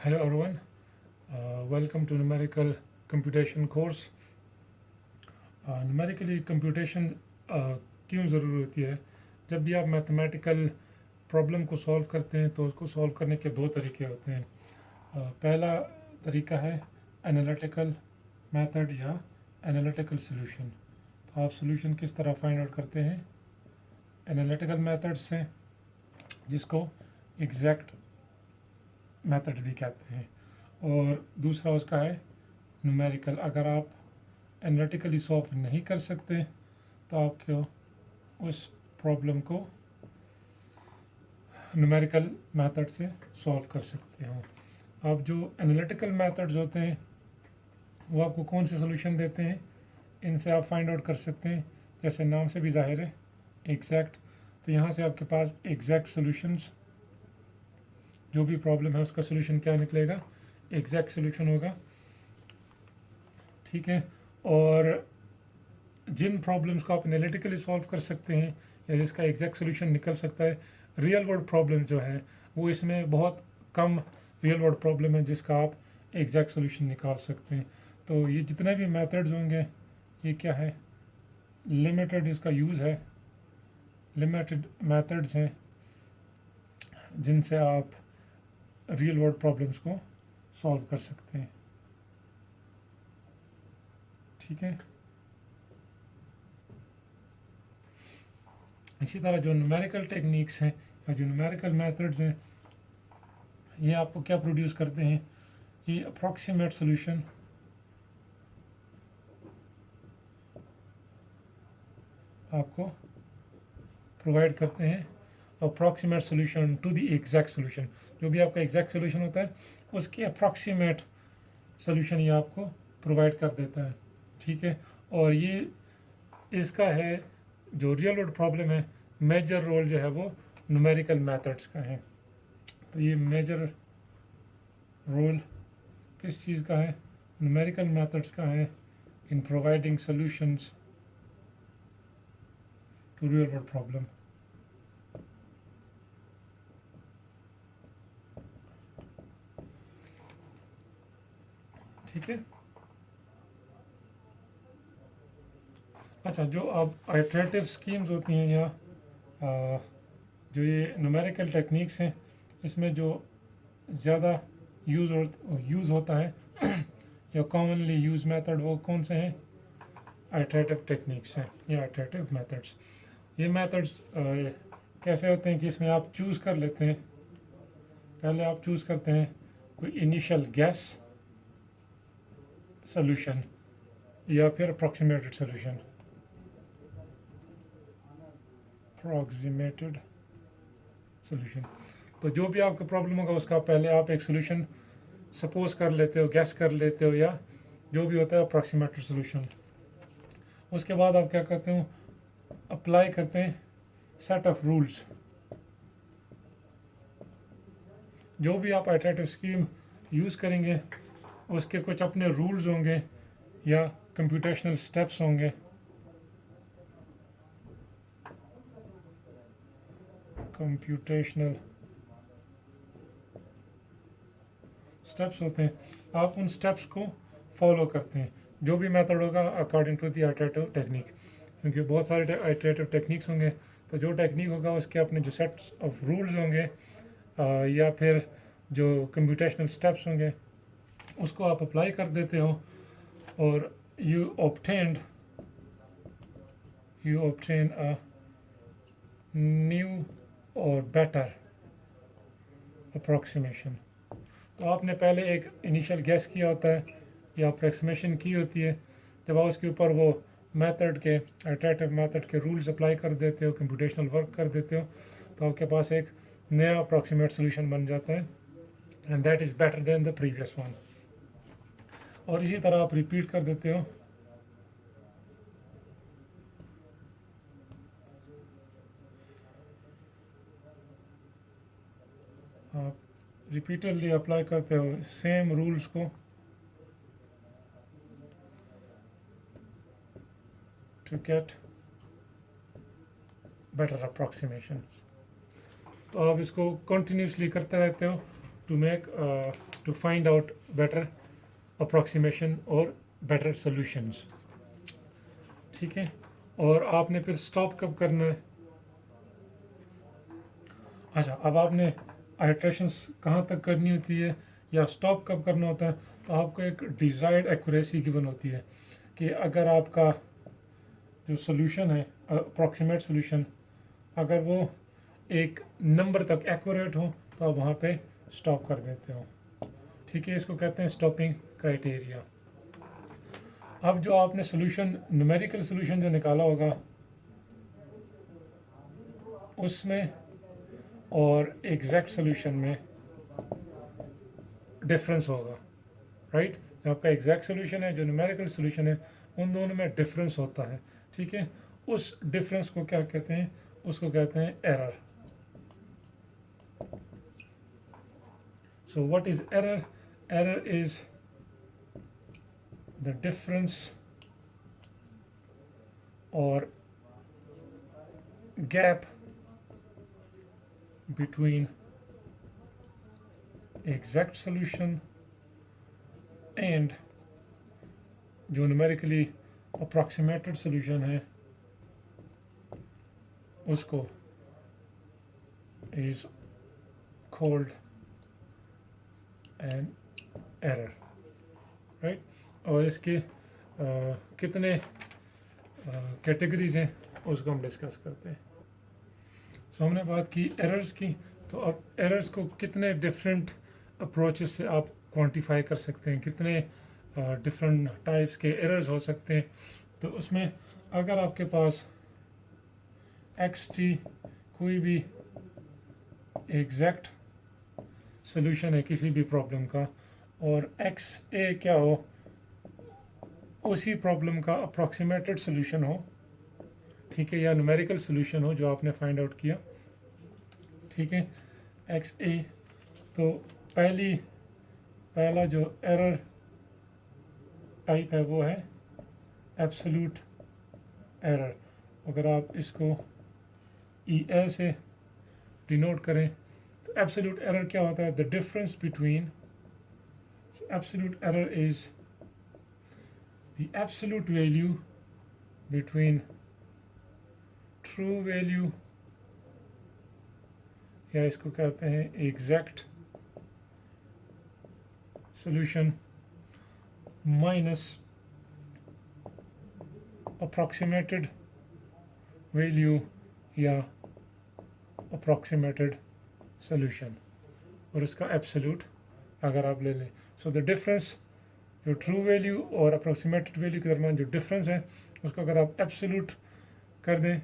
Hello everyone, welcome to numerical computation course. Numerically computation क्यों ज़रूरी होती है? जब भी आप मैथमेटिकल प्रॉब्लम को सॉल्व करते हैं तो उसको सॉल्व करने के दो तरीके होते हैं. पहला तरीका है एनालिटिकल मेथड या एनालिटिकल सॉल्यूशन. तो आप सॉल्यूशन किस तरह फाइंड आउट करते हैं? एनालिटिकल मेथड से, जिसको एग्जैक्ट मेथड भी कहते हैं, और दूसरा उसका है न्यूमेरिकल. अगर आप एनालिटिकली सॉल्व नहीं कर सकते तो आप क्यों उस प्रॉब्लम को न्यूमेरिकल मेथड से सॉल्व कर सकते हो. अब जो एनालिटिकल मेथड्स होते हैं वो आपको कौन से सोल्यूशन देते हैं, इनसे आप फाइंड आउट कर सकते हैं. जैसे नाम से भी जाहिर है एग्जैक्ट, तो यहाँ से आपके पास एग्जैक्ट सोल्यूशंस, जो भी प्रॉब्लम है उसका सोल्यूशन क्या निकलेगा, एग्जैक्ट सोल्यूशन होगा. ठीक है. और जिन प्रॉब्लम्स को आप एनालिटिकली सॉल्व कर सकते हैं या जिसका एग्जैक्ट सोल्यूशन निकल सकता है, रियल वर्ल्ड प्रॉब्लम जो है वो इसमें बहुत कम रियल वर्ल्ड प्रॉब्लम है जिसका आप एग्जैक्ट सोल्यूशन निकाल सकते हैं. तो ये जितने भी मेथड्स होंगे ये क्या है, लिमिटेड इसका यूज़ है, लिमिटेड मेथड्स हैं जिनसे आप रियल वर्ल्ड प्रॉब्लम्स को सॉल्व कर सकते हैं. ठीक है. इसी तरह जो न्यूमेरिकल टेक्निक्स हैं या जो न्यूमेरिकल मेथड्स हैं ये आपको क्या प्रोड्यूस करते हैं, ये अप्रॉक्सीमेट सोल्यूशन आपको प्रोवाइड करते हैं. Approximate solution to the exact solution, जो भी आपका एग्जैक्ट सोल्यूशन होता है उसके अप्रॉक्सीमेट सोल्यूशन ये आपको प्रोवाइड कर देता है. ठीक है. और ये इसका है जो रियल वर्ल्ड प्रॉब्लम है, मेजर रोल जो है वो न्यूमेरिकल मेथड्स का है. तो ये मेजर रोल किस चीज़ का है, न्यूमेरिकल मेथड्स का है in providing solutions to real world problem. ठीक है. अच्छा, जो अब आइटरेटिव स्कीम्स होती हैं या जो ये न्यूमेरिकल टेक्निक्स हैं इसमें जो ज़्यादा यूज़ होता है या कॉमनली यूज मेथड वो कौन से हैं, आइटरेटिव टेक्निक्स हैं या आइटरेटिव मेथड्स. ये मेथड्स कैसे होते हैं कि इसमें आप चूज़ कर लेते हैं, पहले आप चूज़ करते हैं कोई इनिशियल गैस सोल्यूशन या फिर अप्रॉक्सीमेटेड सोल्यूशन. अप्रॉक्सीमेटेड सोल्यूशन, तो जो भी आपका प्रॉब्लम होगा उसका पहले आप एक सोल्यूशन सपोज कर लेते हो, गैस कर लेते हो, या जो भी होता है अप्रॉक्सीमेटेड सोल्यूशन. उसके बाद आप क्या करते हो, अप्लाई करते हैं सेट ऑफ रूल्स. जो भी आप आइटरेटिव स्कीम यूज़ करेंगे उसके कुछ अपने रूल्स होंगे या कंप्यूटेशनल स्टेप्स होंगे. कंप्यूटेशनल स्टेप्स होते हैं, आप उन स्टेप्स को फॉलो करते हैं जो भी मेथड होगा according to the iterative technique. क्योंकि बहुत सारे आइटरेटिव टेक्निक्स होंगे तो जो टेक्निक होगा उसके अपने जो सेट्स ऑफ रूल्स होंगे या फिर जो कंप्यूटेशनल स्टेप्स होंगे उसको आप अप्लाई कर देते हो और यू ऑब्टेन अ न्यू और बेटर अप्रॉक्सीमेशन. तो आपने पहले एक इनिशियल गैस किया होता है या अप्रॉक्सीमेशन की होती है, जब आप उसके ऊपर वो मेथड के आइटरेटिव मेथड के रूल्स अप्लाई कर देते हो, कंप्यूटेशनल वर्क कर देते हो, तो आपके पास एक नया अप्रॉक्सीमेट सोल्यूशन बन जाता है and that is better than the previous one. और इसी तरह आप रिपीट कर देते हो. आप रिपीटेडली अप्लाई करते हो सेम रूल्स को टू गेट बेटर अप्रॉक्सीमेशन. तो आप इसको कंटिन्यूसली करते रहते हो to make to find out better approximation और better solutions. ठीक है, और आपने फिर स्टॉप कब करना है? अच्छा, अब आपने आइट्रेशंस कहाँ तक करनी होती है या स्टॉप कब करना होता है? तो आपको एक डिज़ायर्ड एक्यूरेसी गिवन होती है कि अगर आपका जो सोल्यूशन है, अप्रॉक्सीमेट सोल्यूशन, अगर वो एक नंबर तक एक्यूरेट हो तो आप वहाँ पे स्टॉप कर देते हो। ठीक है, इसको कहते हैं स्टॉपिंग क्राइटेरिया। अब जो आपने सोल्यूशन, न्यूमेरिकल सोल्यूशन जो निकाला होगा उसमें और एग्जैक्ट सोल्यूशन में डिफरेंस होगा, राइट? जो आपका एग्जैक्ट सोल्यूशन है, जो न्यूमेरिकल सोल्यूशन है, उन दोनों में डिफरेंस होता है। ठीक है, उस डिफरेंस को क्या कहते हैं? उसको कहते हैं error. So what is error? Error is the difference और gap between exact solution and जो numerically approximated solution है उसको is called an error, right? और इसके कितने कैटेगरीज हैं उसको हम डिस्कस करते हैं। सो हमने बात की एरर्स की, तो अब एरर्स को कितने डिफरेंट अप्रोचेस से आप क्वांटिफाई कर सकते हैं, कितने डिफरेंट टाइप्स के एरर्स हो सकते हैं। तो उसमें अगर आपके पास एक्स टी कोई भी एग्जैक्ट सोल्यूशन है किसी भी प्रॉब्लम का और एक्स ए क्या हो, उसी प्रॉब्लम का अप्रॉक्सीमेटेड सोल्यूशन हो, ठीक है, या न्यूमेरिकल सोल्यूशन हो जो आपने फाइंड आउट किया, ठीक है, एक्स ए, तो पहला जो एरर टाइप है वो है एब्सोल्यूट एरर। अगर आप इसको ई ए से डिनोट करें तो एब्सोल्यूट एरर क्या होता है? The difference between, absolute error is the absolute value between true value, या इसको कहते हैं exact solution, minus approximated value या अप्रॉक्सीमेटेड सॉल्यूशन, और इसका एब्सोल्यूट अगर आप ले लें। सो द डिफरेंस, जो ट्रू वैल्यू और अप्रॉक्सीमेटेड वैल्यू के दरमियान जो डिफरेंस है उसको अगर आप एब्सोल्यूट कर दें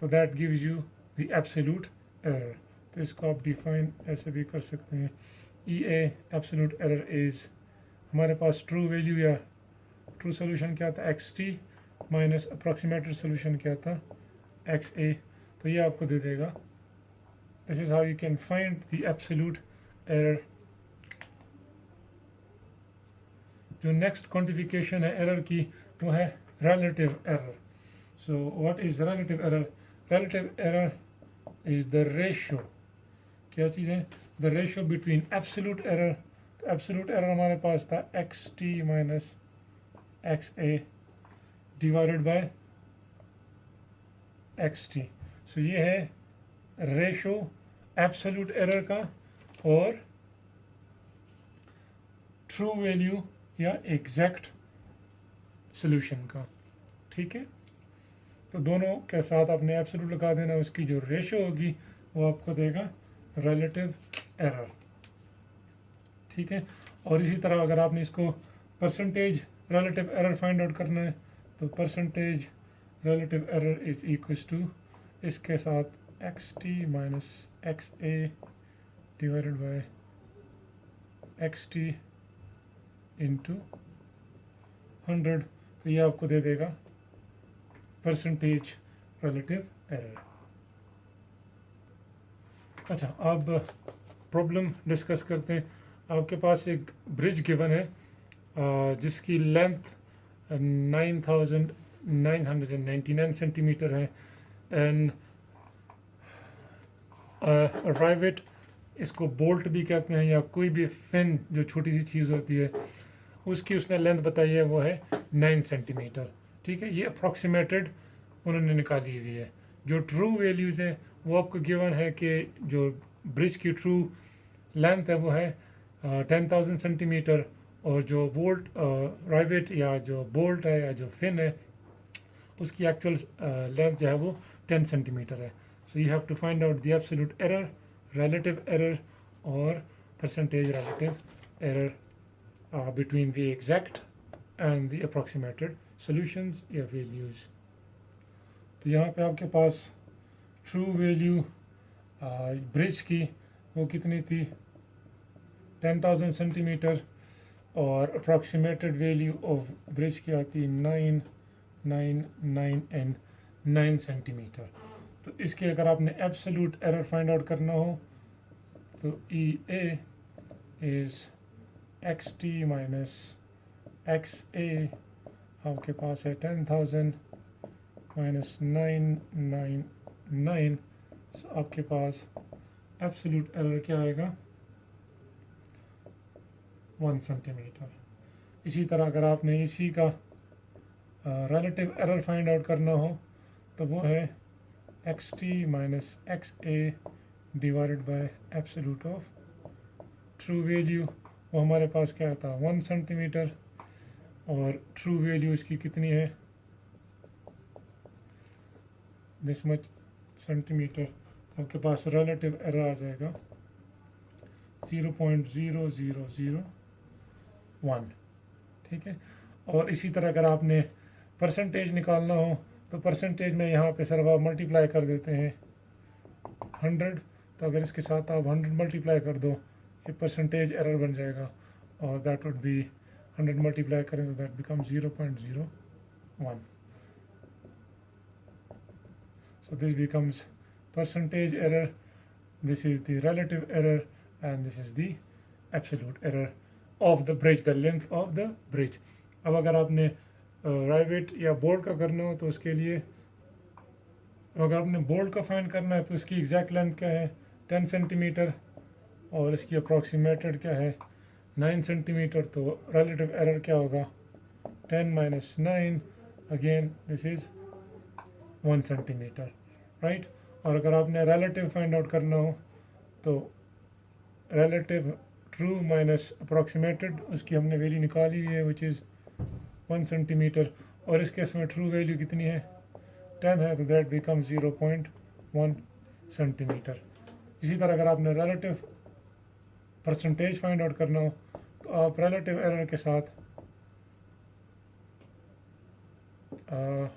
तो that gives you the absolute error. तो इसको आप डिफाइन ऐसे भी कर सकते हैं, ई ए एब्सोल्यूट एरर इज़, हमारे पास ट्रू वैल्यू या ट्रू सोल्यूशन क्या था? X T minus approximated solution क्या था? एक्स ए। तो ये आपको दे देगा, this is how you can find the absolute error. जो नेक्स्ट क्वांटिफिकेशन है एरर की वो है relative error. So what is relative error? Relative error is the ratio, क्या चीज़ है? The ratio between absolute error. तो एब्सोल्यूट एरर हमारे पास था X T minus x A divided by x T. So ये है रेशो एब्सोल्यूट एरर का और ट्रू वैल्यू या एग्जैक्ट सॉल्यूशन का, ठीक है। तो दोनों के साथ आपने एब्सोल्यूट लगा देना, उसकी जो रेशो होगी वो आपको देगा रिलेटिव एरर, ठीक है। और इसी तरह अगर आपने इसको percentage relative error find out करना है तो percentage relative error is equals to इसके साथ x T minus x A divided by x t into 100। तो ये आपको दे देगा परसेंटेज रिलेटिव एरर। अच्छा, अब प्रॉब्लम डिस्कस करते हैं। आपके पास एक ब्रिज गिवन है जिसकी लेंथ 9999 सेंटीमीटर है एंड अराइव एट इसको बोल्ट भी कहते हैं, या कोई भी फिन जो छोटी सी चीज़ होती है उसकी उसने लेंथ बताई है, वो है 9 सेंटीमीटर। ठीक है, ये अप्रॉक्सीमेटेड उन्होंने निकाली हुई है। जो ट्रू वैल्यूज़ हैं वो आपको गिवन है कि जो ब्रिज की ट्रू लेंथ है वो है 10,000 सेंटीमीटर, और जो बोल्ट राइवेट या जो बोल्ट है या जो फिन है उसकी एक्चुअल लेंथ जो है वो 10 सेंटीमीटर है। So you have to find out the absolute error, relative error, or percentage relative error between the exact and the approximated solutions या values। तो यहाँ पे आपके पास ट्रू वैल्यू ब्रिज की वो कितनी थी, 10,000 सेंटीमीटर, और अप्रॉक्सीमेटेड वैल्यू ऑफ ब्रिज की आती 999 एंड 9 सेंटीमीटर। तो इसके अगर आपने एब्सोल्यूट एरर फाइंड आउट करना हो तो E A is X T minus x A, आपके पास है 10,000 माइनस 999, सो आपके पास एब्सोल्यूट एरर क्या आएगा, 1 सेंटीमीटर। इसी तरह अगर आपने इसी का रिलेटिव एरर फाइंड आउट करना हो तो वो है x T minus x A divided bye absolute of true value, वो हमारे पास क्या आता है 1 सेंटीमीटर, और ट्रू वैल्यू इसकी कितनी है, दिस मच सेंटीमीटर। तो आपके पास रिलेटिव एरर आ जाएगा 0.0001। ठीक है, और इसी तरह अगर आपने परसेंटेज निकालना हो तो परसेंटेज में यहाँ पे सर आप मल्टीप्लाई कर देते हैं 100, तो अगर इसके साथ आप 100 मल्टीप्लाई कर दो ये परसेंटेज एरर बन जाएगा, और दैट वुड बी 100 मल्टीप्लाई करें तो that become 0.01। So this becomes percentage error, this is the relative error, and this is the absolute error of the bridge, the length of the bridge। अब अगर आपने राइवेट या bolt का करना हो तो उसके लिए, अगर आपने बोल्ट का फाइंड करना है तो इसकी एग्जैक्ट लेंथ क्या है 10 सेंटीमीटर, और इसकी अप्रॉक्सीमेटेड क्या है 9 सेंटीमीटर। तो रिलेटिव एरर क्या होगा 10 minus 9, again this is 1 centimetre, right. और अगर आपने रिलेटिव फाइंड आउट करना हो तो रिलेटिव ट्रू माइनस अप्रॉक्सीमेटेड, उसकी हमने वैल्यू निकाली हुई है विच इज़ 1 सेंटीमीटर, और इस केस में ट्रू वैल्यू कितनी है 10 है, तो दैट बिकम 0.1 सेंटीमीटर। इसी तरह अगर आपने रिलेटिव परसेंटेज फाइंड आउट करना हो तो आप रिलेटिव एरर के साथ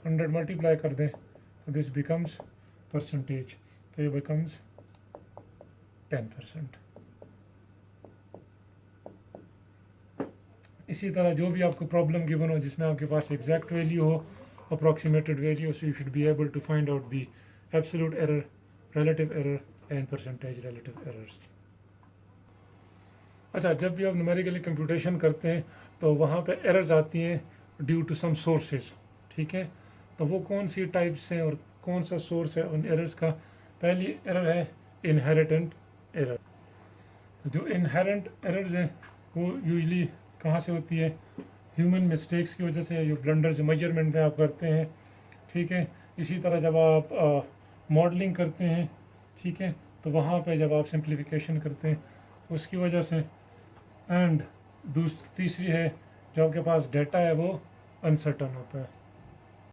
100 मल्टीप्लाई कर दें तो दिस बिकम्स परसेंटेज, तो ये बिकम्स 10%। इसी तरह जो भी आपको प्रॉब्लम गिवन हो जिसमें आपके पास एग्जैक्ट वैल्यू हो, approximated value, so you should be able to find out the absolute error, relative error and percentage relative errors. अच्छा, जब भी आप न्यूमेरिकली कंप्यूटेशन करते हैं तो वहाँ पे एरर्स आती हैं ड्यू टू सम सोर्सेज। ठीक है, तो वो कौन सी टाइप्स हैं और कौन सा सोर्स है उन एरर्स का। पहली एरर है इनहेरिटेंट एरर। तो जो इनहेरेंट एरर्स हैं वो यूजली कहाँ से होती है, ह्यूमन मिस्टेक्स की वजह से, जो ब्लंडर्स मेजरमेंट में आप करते हैं। ठीक है, इसी तरह जब आप मॉडलिंग करते हैं, ठीक है, तो वहाँ पे जब आप सिंप्लीफिकेशन करते हैं उसकी वजह से। एंड तीसरी है जो आपके पास डाटा है वो अनसर्टन होता है।